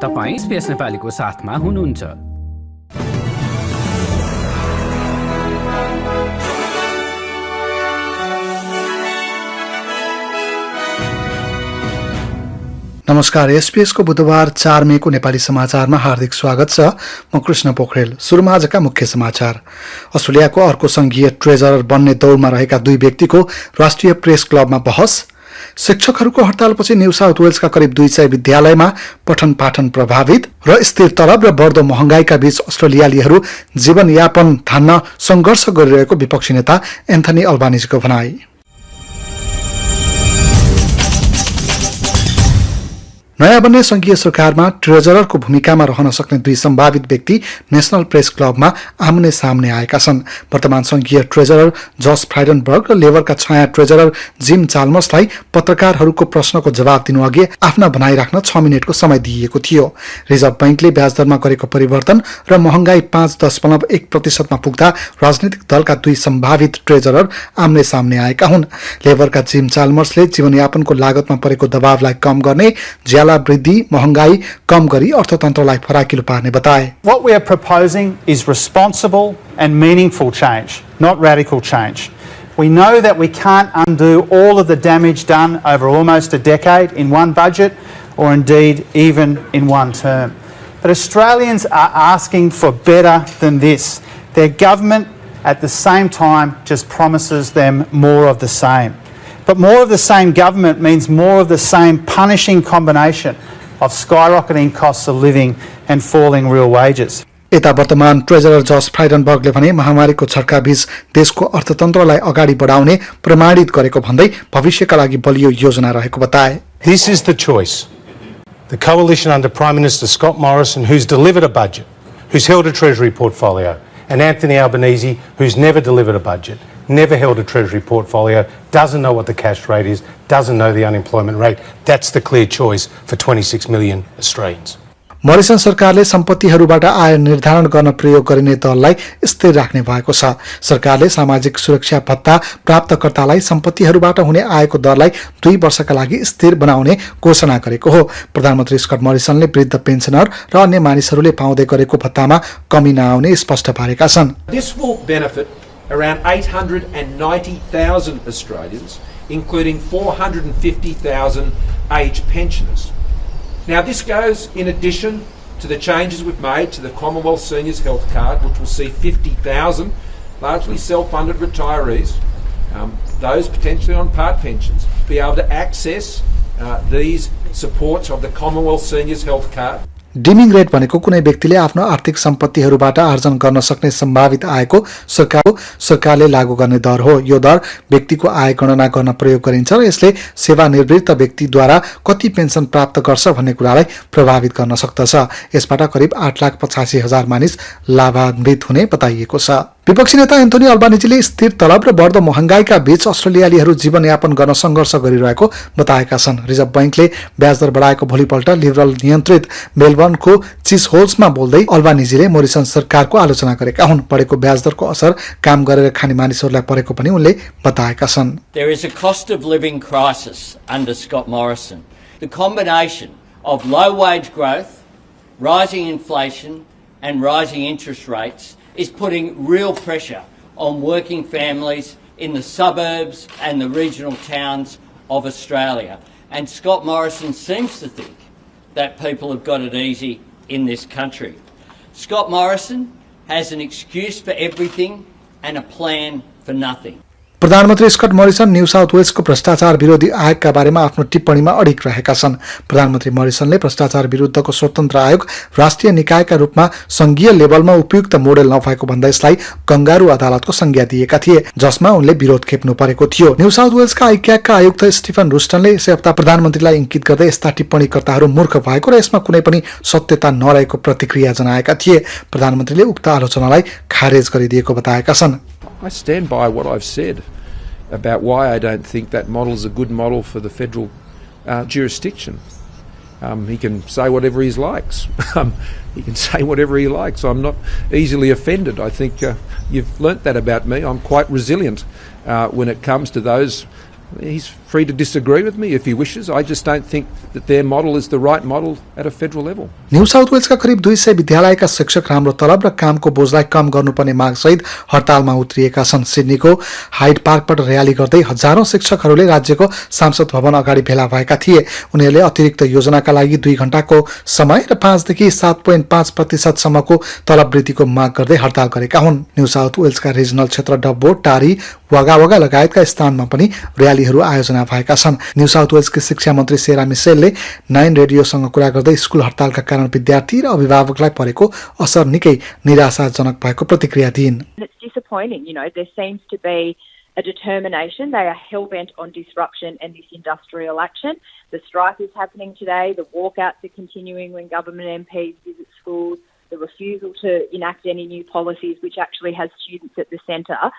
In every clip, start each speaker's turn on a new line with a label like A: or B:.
A: तपाईं SBS नेपालीको साथमा हुनुहुन्छ।
B: नमस्कार, SBS को बुधबार 4 मे को नेपाली समाचारमा हार्दिक स्वागत छ। म कृष्ण पोखरेल। सुरुमा आजका मुख्य समाचार। अस्ट्रेलियाको अर्को संघीय ट्रेजरर बन्ने दौडमा रहेका दुई व्यक्तिको राष्ट्रिय प्रेस क्लबमा बहस। शिक्षकहरूको हडतालपछि न्यू साउथ वेल्सका करिब 200 विद्यालयमा पठन पाठन प्रभावित र स्थिर तलब र बढ्दो महँगाईका बीच अस्ट्रेलियालीहरू जीवनयापन थान्न संघर्ष गरिरहेको विपक्षी नेता एन्थनी अल्बानीजीको भनाई। नयाँ बन्ने संघीय सरकारमा ट्रेजररको भूमिकामा रहन सक्ने दुई सम्भावित व्यक्ति नेशनल प्रेस क्लबमा आम्ने सामने आएका छन्। वर्तमान संघीय ट्रेजरर जस फ्राइडनबर्ग र लेबरका छाया ट्रेजरर जिम चाल्मर्सलाई पत्रकारहरूको प्रश्नको जवाब दिनुअघि आफ्ना भनाई राख्न 6 मिनेटको समय दिइएको थियो। रिजर्भ बैंकले ब्याज दरमा गरेको परिवर्तन र महँगाई 5.1% मा पुग्दा राजनीतिक दलका दुई सम्भावित ट्रेजरर आम्ने सामने आएका हुन्। लेबरका जिम चाल्मर्सले जीवनयापनको लागतमा परेको दबावलाई कम गर्ने, वृद्धि महँगाई कम गरी अर्थतन्त्रलाई फराकिलो पार्ने बताए।
C: What we are proposing is responsible and meaningful change, not radical change. We know that we can't undo all of the damage done over almost a decade in one budget or indeed even in one term. But Australians are asking for better than this. Their government at the same time just promises them more of the same. But more of the same government means more of the same punishing combination of skyrocketing costs of living and falling real wages.
B: यता वर्तमान treasurer जस फ्राइडनबर्गले भने महामारीको छड्काबीच देशको अर्थतन्त्रलाई अगाडि बढाउने प्रमाणित गरेको भन्दै भविष्यका लागि बलियो योजना रहेको बताए।
D: This is the choice. The coalition under Prime Minister Scott Morrison, who's delivered a budget, who's held a Treasury portfolio, and Anthony Albanese, who's never delivered a budget, never held a Treasury portfolio, doesn't know what the cash rate is, doesn't know the unemployment rate. That's the clear choice for 26 million Australians.
B: Morrison सरकारले सम्पत्तिहरूबाट आय निर्धारण गर्न प्रयोग गरिने दरलाई स्थिर राख्ने भएको छ। सरकारले सामाजिक सुरक्षा भत्ता प्राप्तकर्तालाई सम्पत्तिहरूबाट हुने आयको दरलाई 2 वर्षका लागि स्थिर बनाउने घोषणा गरेको हो। प्रधानमन्त्री स्कट मरिसनले वृद्ध पेन्सनर र अन्य मानिसहरूले पाउँदै गरेको भत्तामा कमी नआउने स्पष्ट पारेका छन्।
E: This will benefit around 890,000 Australians, including 450,000 aged pensioners. Now, this goes in addition to the changes we've made to the Commonwealth Seniors Health Card, which will see 50,000 largely self-funded retirees, those potentially on part pensions, be able to access these supports of the Commonwealth Seniors Health Card.
B: Deeming rate भनेको कुनै व्यक्तिले आफ्नो आर्थिक सम्पत्तिहरूबाट आर्जन गर्न सक्ने सम्भावित आयको सरकारले लागू गर्ने दर हो। यो दर व्यक्तिको आय गणना गर्न प्रयोग गरिन्छ र यसले सेवानिवृत्त व्यक्तिद्वारा कति पेन्सन प्राप्त गर्छ भन्ने कुरालाई प्रभावित गर्न सक्दछ। यसबाट करिब 8,85,000 मानिस लाभान्वित हुने बताइएको छ। विपक्षी नेता एन्थनी अल्बानीजीले स्थिर तलब र बढ्दो महँगाईका बीच अस्ट्रेलियालीहरू जीवनयापन गर्न संघर्ष गरिरहेको बताएका छन्। रिजर्भ बैंकले ब्याज दर बढाएको भोलिपल्ट लिबरल नियन्त्रित मेलबर्नको चिज होल्समा बोल्दै अल्बानीजीले मोरिसन सरकारको आलोचना गरेका हुन्। बढेको ब्याज दरको असर काम गरेर खाने मानिसहरूलाई परेको पनि उनले बताएका छन्।
F: There is a cost of living crisis under Scott Morrison. The combination of low wage growth, rising inflation and rising interest rates is putting real pressure on working families in the suburbs and the regional towns of Australia. And Scott Morrison seems to think that people have got it easy in this country. Scott Morrison has an excuse for everything and a plan for nothing.
B: प्रधानमन्त्री Scott Morrison new south वेल्सको भ्रष्टाचार विरोधी आयोगका बारेमा आफ्नो टिप्पणीमा अडिग रहेका छन्। प्रधानमन्त्री मरिसनले भ्रष्टाचार विरुद्धको स्वतन्त्र आयोग राष्ट्रिय निकायका रूपमा संघीय लेभलमा उपयुक्त मोडेल नभएको भन्दै यसलाई कंगारू अदालतको संज्ञा दिएका थिए, जसमा उनले विरोध खेप्नु परेको थियो। न्यू साउथ वेल्सका आइक्याकका आयुक्त स्टिफन रुस्टनले यसै हप्ता प्रधानमन्त्रीलाई इंकित गर्दै यस्ता टिप्पणीकर्ताहरू मूर्ख भएको र यसमा कुनै पनि सत्यता नरहेको प्रतिक्रिया जनाएका थिए। प्रधानमन्त्रीले उक्त आलोचनालाई खारेज गरिदिएको बताएका छन्।
G: I stand by what I've said about why I don't think that model is a good model for the federal jurisdiction. He can say whatever he likes. He can say whatever he likes. I'm not easily offended. I think you've learnt that about me. I'm quite resilient when it comes to those. He's free to disagree with me if he wishes. I just don't think that their model is the right model at a federal level.
B: New South वेल्सका करिब 200 विद्यालयका शिक्षक राम्रो तलब र कामको बोझलाई कम गर्नुपर्ने मागसहित हडतालमा उत्रिएका छन्। सिडनीको हाइड पार्कबाट र्याली गर्दै हजारौं शिक्षकहरूले राज्यको संसद भवन अगाडि भेला भएका थिए। उनीहरूले अतिरिक्त योजनाका लागि 2 घण्टाको समय र 5 देखि 7.5% सम्मको तलब वृद्धिको माग गर्दै हडताल गरेका हुन्। न्यू साउथ वेल्सका रिजनल क्षेत्र डब्बो, टारी, वगावगा लगायतका स्थानमा पनि र्यालीहरू आयोजना भएका छन्। न्यू साउथ वेल्सकी शिक्षा मन्त्री सेरा मिसेलले 9 रेडियोसँग कुरा गर्दै स्कुल हडतालका कारण विद्यार्थी र अभिभावकलाई परेको असर निकै निराशाजनक भएको प्रतिक्रिया दिइन्।
H: It's disappointing, there seems to be a determination. They are hell-bent on disruption and this industrial action. The strike is happening today. The walkouts are continuing when government MPs visit schools. The refusal to enact any new policies which actually has students at the centre.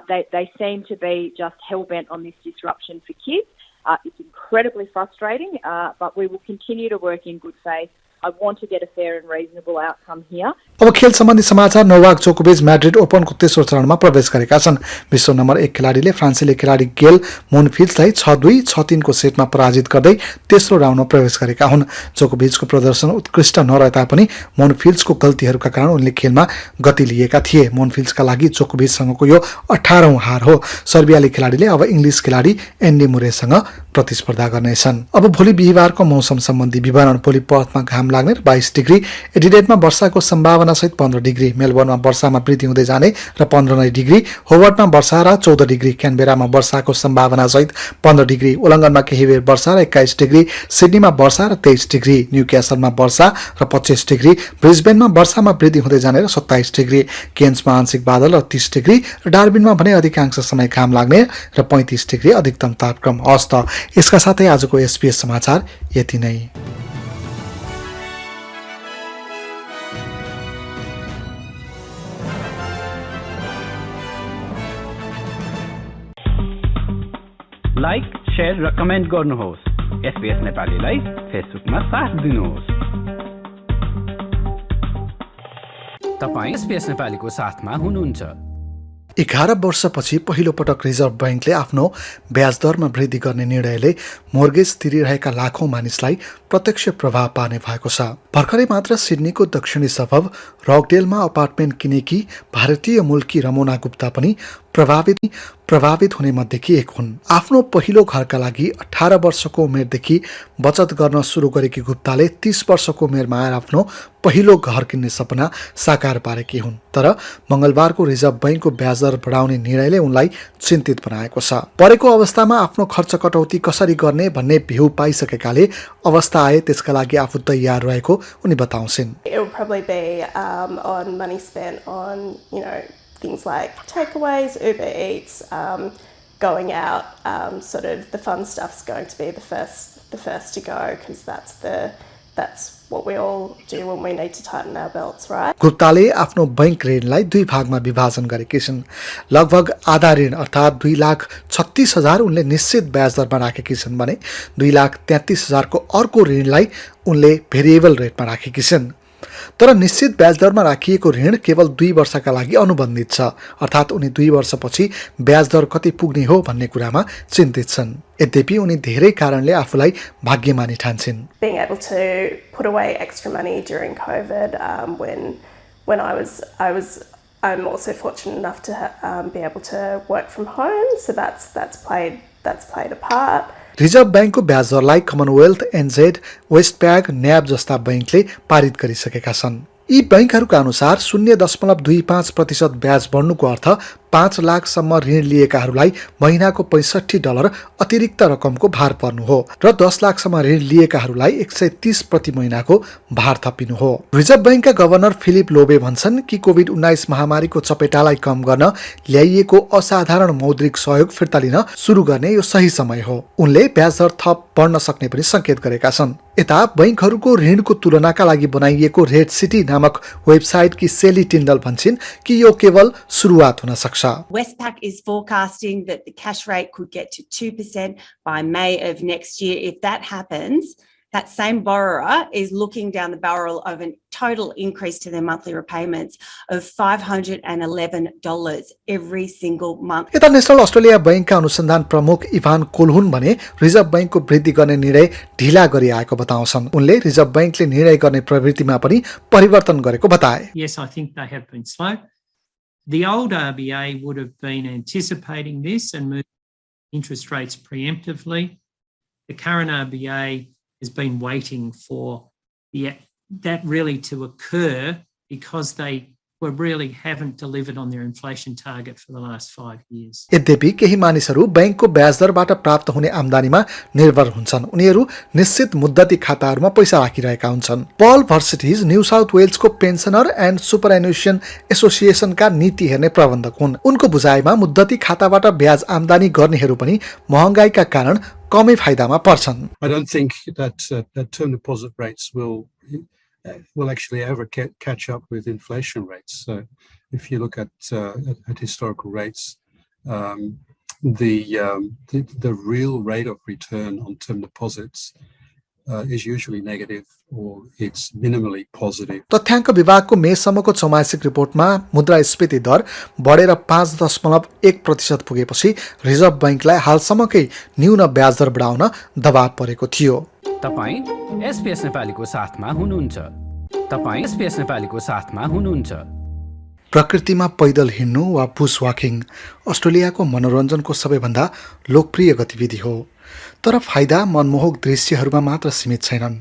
H: They seem to be just hell-bent on this disruption for kids. It's incredibly frustrating, but we will continue to work in good faith. I want to get a fair and reasonable outcome here.
B: अब खेल सम्बन्धी समाचार। Novak जोकोभिच Madrid ओपनको तेस्रो चरणमा प्रवेश गरेका छन्। विश्व नम्बर 1 खेलाडीले फ्रान्सेली खेलाडी गेल मोनफिल्ड्सलाई 6-2, 6-3 को सेटमा पराजित गर्दै तेस्रो राउन्डमा प्रवेश गरेका हुन्। जोकोभिचको प्रदर्शन उत्कृष्ट नरहे तापनि मोनफिल्ड्सको गल्तीहरूका कारण उनले खेलमा गति लिएका थिए। मोनफिल्ड्सका लागि जोकोभिचसँगको यो 18औं हार हो। सर्बियाली खेलाडीले अब इङ्ग्लिस खेलाडी एन्डी मुरेसँग प्रतिस्पर्धा गर्नेछन्। अब भोलि बिहीबारको मौसम सम्बन्धी विवरण। भोलि पर्थमा घाम लाग्ने र 22 डिग्री, एडिलेडमा वर्षाको सम्भावना सहित 15 डिग्री, मेलबर्नमा वर्षामा वृद्धि हुँदै जाने र 15 डिग्री, होबार्टमा वर्षा र 14 डिग्री, क्यानबेरामा वर्षाको सम्भावना सहित 15 डिग्री, उलङ्गनमा केही बेर वर्षा र 21 डिग्री, सिडनीमा वर्षा र 23 डिग्री, न्यूक्यासलमा वर्षा र 25 डिग्री, ब्रिस्बेनमा वर्षामा वृद्धि हुँदै जाने र 27 डिग्री, केन्समा आंशिक बादल र 30 डिग्री र डार्बिनमा भने अधिकांश समय घाम लाग्ने र 35 डिग्री अधिकतम तापक्रम। हस्त यसका साथै आजको SBS समाचार यति नै।
A: लाइक, शेयर र कमेन्ट गर्नुहोस्। SBS नेपालीलाई फेसबुकमा साथ दिनुहोस्। तपाई SBS नेपालीको साथमा हुनुहुन्छ।
B: 11 वर्षपछि पहिलो पटक रिजर्भ बैंकले आफ्नो ब्याज दरमा वृद्धि गर्ने निर्णयले मोर्गेज तिरिरहेका लाखौं मानिसलाई प्रत्यक्ष प्रभाव पार्ने भएको छ। भर्खरै मात्र सिडनीको दक्षिणी सबब रकडेलमा अपार्टमेन्ट किनेकी भारतीय मूलकी रमोना गुप्ता पनि प्रभावित हुने मध्येकी एक हुन्। आफ्नो पहिलो घरका लागि 18 वर्षको उमेरदेखि बचत गर्न सुरु गरेकी गुप्ताले 30 वर्षको उमेरमा आएर आफ्नो पहिलो घर किन्ने सपना साकार पारेकी हुन्। तर मंगलबारको रिजर्भ बैंकको ब्याज दर बढाउने निर्णयले उनलाई चिन्तित बनाएको छ। परेको अवस्थामा आफ्नो खर्च कटौती कसरी गर्ने भन्ने भ्यू पाइसकेकाले अवस्था आए त्यसका लागि आफू तयार रहेको उनी बताउँछिन्।
I: It will probably be on money spent on, things like takeaways, Uber Eats, going out, sort of the fun stuff's going to be the first to go, because that's what we all do when we need to tighten our belts, right?
B: गुप्ताले आफ्नो bank ऋणलाई 2 भागमा विभाजन गरेकी छिन्। लगभग आधा ऋण अर्थात् 2,36,000 उनले निश्चित ब्याज दरमा राखेकी छिन् भने 2,33,000 को अर्को ऋणलाई उनले भेरिएबल रेटमा राखेकी छिन्। तर निश्चित ब्याज दरमा राखिएको ऋण केवल 2 वर्षका लागि अनुबन्धित छ, अर्थात् उनी 2 वर्षपछि ब्याज दर कति पुग्ने हो भन्ने कुरामा चिन्तित छन्। यद्यपि उनी धेरै कारणले आफूलाई भाग्यमानी ठान्छिन्।
I: Being able to put away extra money during COVID, when I'm also fortunate enough to be able to work from home, so that's played a part.
B: Reserve बैंकको ब्याज दरलाई कमनवेल्थ, एनजेड, वेस्टप्याक, न्याब जस्ता बैंकले पारित गरिसकेका छन्। यी बैंकहरूका अनुसार 0.25% ब्याज बढ्नुको अर्थ 5 लाखसम्म ऋण लिएकाहरूलाई महिनाको $65 अतिरिक्त रकमको भार पर्नु हो र 10 लाखसम्म ऋण लिएकाहरूलाई 130 प्रति महिनाको भार थपिनु हो। रिजर्भ बैंकका गभर्नर फिलिप लोबे भन्छन् कि कोभिड-19 महामारीको चपेटालाई कम गर्न ल्याइएको असाधारण मौद्रिक सहयोग फिर्ता लिन सुरु गर्ने यो सही समय हो। उनले ब्याज दर थप बढ्न सक्ने पनि संकेत गरेका छन्। यता बैंकहरूको ऋणको तुलनाका लागि बनाइएको रेड सिटी नामक वेबसाइटकी सेली टिन्डल भन्छन् कि यो केवल सुरुवात हुन सक्छ।
J: Westpac is forecasting that the cash rate could get to 2% by May of next year. If that happens, that same borrower is looking down the barrel of a total increase to their monthly repayments of $511 every single month.
B: यता national Australia बैंकका अनुसन्धान प्रमुख Ivan कोल्हुन भने reserve बैंकको वृद्धि गर्ने निर्णय ढिला गरी आएको बताउँछन्। उनले रिजर्भ बैंकले निर्णय गर्ने प्रवृत्तिमा पनि परिवर्तन गरेको बताए।
K: Yes, I think they have been slow. The old RBA would have been anticipating this and moved interest rates preemptively. The current RBA has been waiting for that really to occur because they really haven't delivered on their inflation target for the last 5 years.
B: यद्यपि केही मानिसहरू बैंकको ब्याज दरबाट प्राप्त हुने आम्दानीमा निर्भर हुन्छन्। उनीहरू निश्चित मुद्दती खाताहरूमा पैसा राखिरहेका हुन्छन्। पल भर्सिटिज न्यू साउथ वेल्सको पेन्सनर एन्ड सुपरएन्युएसन एसोसिएसनका नीति हेर्ने प्रबन्धक हुन्। उनको बुझाइमा मुद्दती खाताबाट ब्याज आम्दानी गर्नेहरू पनि महँगाईका कारण कमै फाइदामा पर्छन्।
L: I don't think that term deposit rates will actually ever catch up with inflation rates. So if you look at historical rates, the real rate of return on term deposits is usually negative or it's minimally positive.
B: तथ्याङ्क विभागको मेसम्मको चौमासिक रिपोर्टमा मुद्रास्फीति दर बढेर 5.1% पुगेपछि reserve बैंकलाई हालसम्मकै न्यून ब्याज दर बढाउन दबाव परेको थियो।
A: तपाईं SBS नेपालीको साथमा हुनुहुन्छ। तपाईं SBS नेपालीको साथमा हुनुहुन्छ।
B: प्रकृतिमा पैदल हिँड्नु वा बुश वाकिङ अस्ट्रेलियाको मनोरञ्जनको सबैभन्दा लोकप्रिय गतिविधि हो। तर फाइदा मनमोहक दृश्यहरूमा मात्र सीमित छैनन्।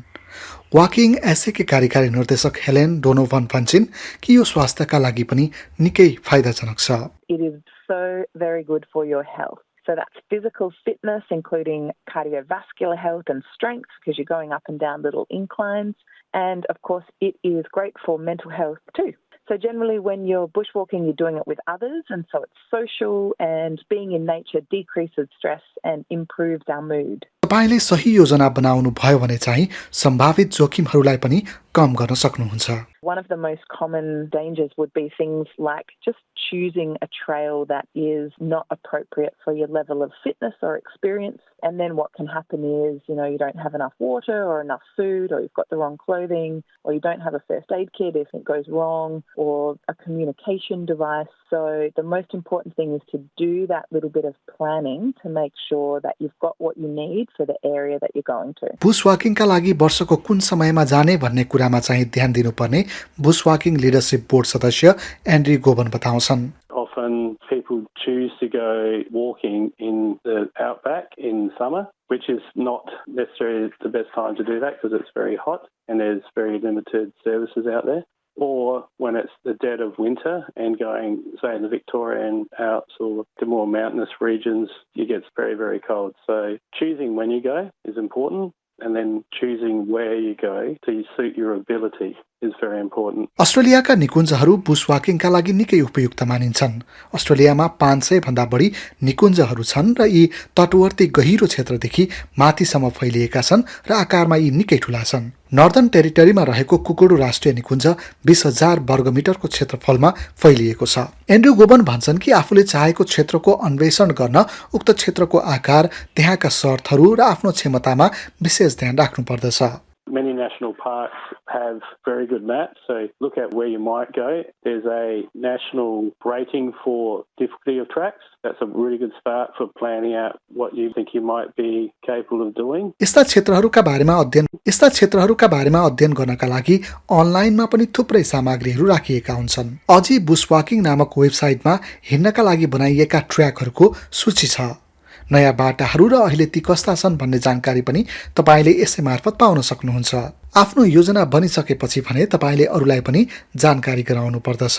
B: वाकिङ एसएके कार्यकारी निर्देशक हेलेन डोनोभन भन्छन् कि यो स्वास्थ्यका लागि पनि निकै फाइदाजनक छ।
M: It is so very good for your health. So that's physical fitness, including cardiovascular health and strength, because you're going up and down little inclines. And of course, it is great for mental health too. So generally when you're bushwalking, you're doing it with others, and so it's social, and being in nature decreases stress and improves our mood.
B: तपाईले सही योजना बनाउनु भयो भने चाहिँ सम्भावित जोखिमहरूलाई पनि कम गर्न सक्नुहुन्छ।
M: One of the most common dangers would be things like just choosing a trail that is not appropriate for your level of fitness or experience. And then what can happen is, you don't have enough water or enough food, or you've got the wrong clothing, or you don't have a first aid kit if it goes wrong, or a communication device. So the most important thing is to do that little bit of planning to make sure that you've got what you need for the area that you're going to.
B: Bush वाकिङका लागि वर्षको कुन समयमा जाने भन्ने कुरामा चाहिँ ध्यान दिनुपर्ने बुश वाकिङ लिडरशिप बोर्ड सदस्य एन्ड्री गोबन बताउँछन्।
N: Often people choose to go walking in the outback in summer, which is not necessarily the best time to do that because it's very hot and there's very limited services out there. Or when it's the dead of winter and going, say, in the Victorian Alps or the more mountainous regions, it gets very, very cold. So choosing when you go is important, and then choosing where you go to suit your ability is very important.
B: अस्ट्रेलियाका निकुञ्जहरू Bush वाकिङका लागि निकै उपयुक्त मानिन्छन्। अस्ट्रेलियामा 500 भन्दा बढी निकुञ्जहरू छन् र यी तटवर्ती गहिरो क्षेत्रदेखि माथिसम्म फैलिएका छन् र आकारमा यी निकै ठूला छन्। नर्दर्न टेरिटरीमा रहेको कुकुडु राष्ट्रिय निकुञ्ज 20,000 वर्गमिटरको क्षेत्रफलमा फैलिएको छ। एन्ड्रु गोबन भन्छन् कि आफूले चाहेको क्षेत्रको अन्वेषण गर्न उक्त क्षेत्रको आकार, त्यहाँका शर्तहरू र आफ्नो क्षमतामा विशेष ध्यान राख्नुपर्दछ।
N: Many national parks have very good maps, so look at where you might go. There's a national rating for difficulty of tracks. That's a really good start for planning out what you think you might be capable of doing. यस्ता क्षेत्रहरूका बारेमा अध्ययन गर्नका लागि अनलाइनमा पनि थुप्रै सामग्रीहरू राखिएका हुन्छन्। अझै बुश वाकिङ नामक वेबसाइटमा हिँड्नका लागि बनाइएका ट्र्याकहरूको सूची छ। नयाँ बाटाहरू र अहिले ती कस्ता छन् भन्ने जानकारी पनि तपाईले यसै मार्फत पाउन सक्नुहुन्छ। आफ्नो योजना बनिसकेपछि भने तपाईले अरूलाई पनि जानकारी गराउनु पर्दछ।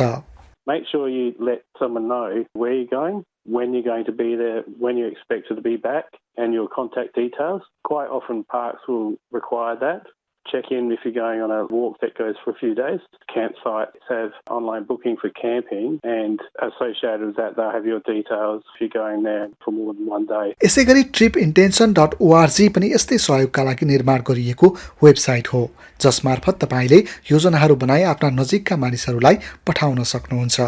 N: Make sure you let someone know where you're going, when you're going to be there, when you're expected to be back, and your contact details. Quite often parks will require that. Check in if you're going on a walk that goes for a few days. Campsites have online booking for camping, and associated with that they'll have your details if you're going there for more than one day.
B: यसैगरी tripintention.org पनि यस्तै सहयोगका लागि निर्माण गरिएको website हो, जसमार्फत तपाईले योजनाहरू बनाई आफ्ना नजिकका मानिसहरूलाई पठाउन सक्नुहुन्छ।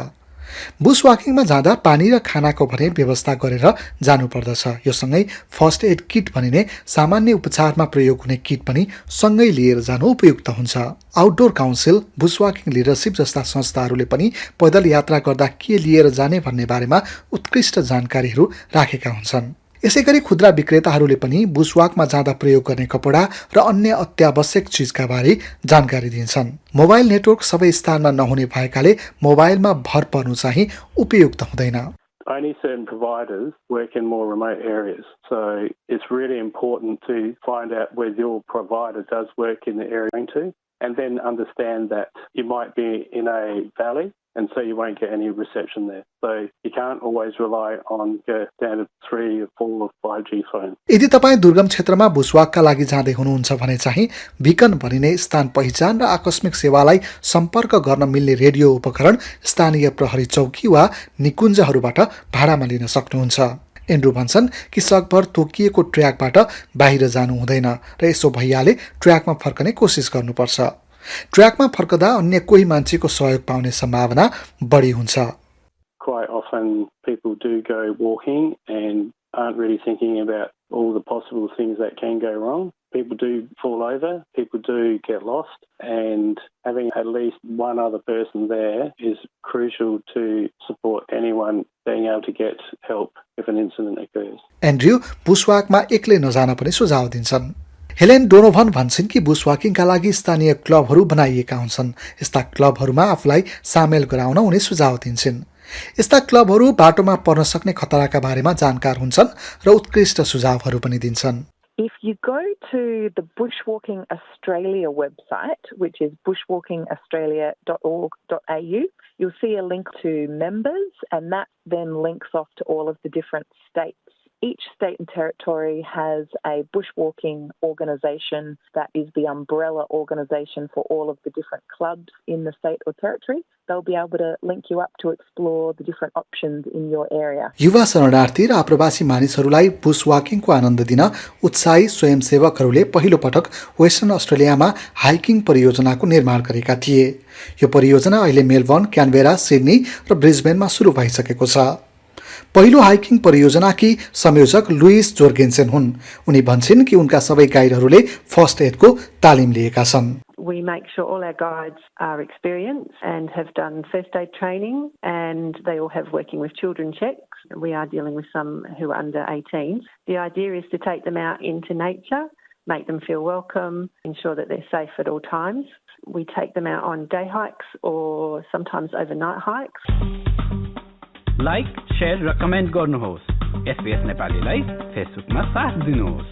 B: बुश वाकिङमा जाँदा पानी र खानाको भने व्यवस्था गरेर जानुपर्दछ। यो सँगै फर्स्ट एड किट भनिने सामान्य उपचारमा प्रयोग हुने किट पनि सँगै लिएर जानु उपयुक्त हुन्छ। Outdoor council, Bush walking leadership जस्ता संस्थाहरूले पनि पैदल यात्रा गर्दा के लिएर जाने भन्ने बारेमा उत्कृष्ट जानकारीहरू राखेका हुन्छन्। यसैगरी खुद्रा विक्रेताहरूले पनि बुशवाकमा जाँदा प्रयोग गर्ने कपडा र अन्य अत्यावश्यक चिजका बारे जानकारी दिन्छन्। मोबाइल नेटवर्क सबै स्थानमा नहुने भएकाले मोबाइलमा भर पर्नु चाहिँ उपयुक्त हुँदैन।
N: Only certain providers work in more remote areas. So it's really important to find out where your provider does work in the area you're going to, and then understand that you might be in a valley and so you won't get any reception there. So you can't always rely on your standard 3 or 4 or 5G phone.
B: यदि तपाईँ दुर्गम क्षेत्रमा बुशवाकका लागि जाँदै हुनुहुन्छ भने चाहिँ बिकन भनिने स्थान पहिचान र आकस्मिक सेवालाई सम्पर्क गर्न मिल्ने रेडियो उपकरण स्थानीय प्रहरी चौकी वा निकुञ्जहरूबाट भाडामा लिन सक्नुहुन्छ। एन्ड्रू भन्छन् कि सकभर तोकिएको ट्र्याकबाट बाहिर जानु हुँदैन र यसो भइहाले ट्र्याकमा फर्कने कोसिस गर्नुपर्छ। ट्र्याकमा फर्कदा अन्य कोही मान्छेको सहयोग पाउने सम्भावना बढी हुन्छ।
N: Quite often people do go walking and aren't really thinking about all the possible things that can go wrong. People do fall over, people do get lost, and having at least one other person there is crucial to support anyone being able to get help if an incident occurs.
B: Andrew बुशवाकमा एक्लै नजान पनि सुझाव दिन्छन्। Helen डोनोभन भन्छन् कि बुशवाकिङका लागि स्थानीय क्लबहरू बनाइएका हुन्छन्। यस्ता क्लबहरूमा आफूलाई सामेल गराउन उनी सुझाव दिन्छन्। यस्ता क्लबहरू बाटोमा पर्न सक्ने खतराका बारेमा जानकार हुन्छन् र उत्कृष्ट सुझावहरू पनि दिन्छन्।
M: If you go to the Bushwalking Australia website, which is bushwalkingaustralia.org.au, you'll see a link to members, and that then links off to all of the different states. Each state and territory has a bushwalking organisation that is the umbrella organisation for all of the different clubs in the state or territory. They'll be able to link you up to explore the different options in your area.
B: युवा शरणार्थी र आप्रवासी मानिसहरूलाई बुशवाकिङको आनन्द दिन उत्साही स्वयंसेवकहरूले पहिलो पटक western अस्ट्रेलियामा hiking परियोजनाको निर्माण गरेका थिए। यो परियोजना अहिले मेलबर्न, क्यानबेरा, सिडनी र ब्रिस्बेनमा सुरु भइसकेको छ। पहिलो हाइकिङ परियोजनाकी संयोजक लुइस जोर्गेन्सेन हुन्। उनी भन्छन् कि उनका सबै गाइडहरूले फर्स्ट एडको तालिम लिएका छन्।
O: We make sure all our guides are experienced and have done first aid training, and they all have working with children checks. We are dealing with some who are under 18. The idea is to take them out into nature, make them feel welcome, ensure that they're safe at all times. We take them out on day hikes or sometimes overnight hikes.
A: Like, share र comment गर्नुहोस्। SBS नेपालीलाई फेसबुकमा साथ दिनुहोस्।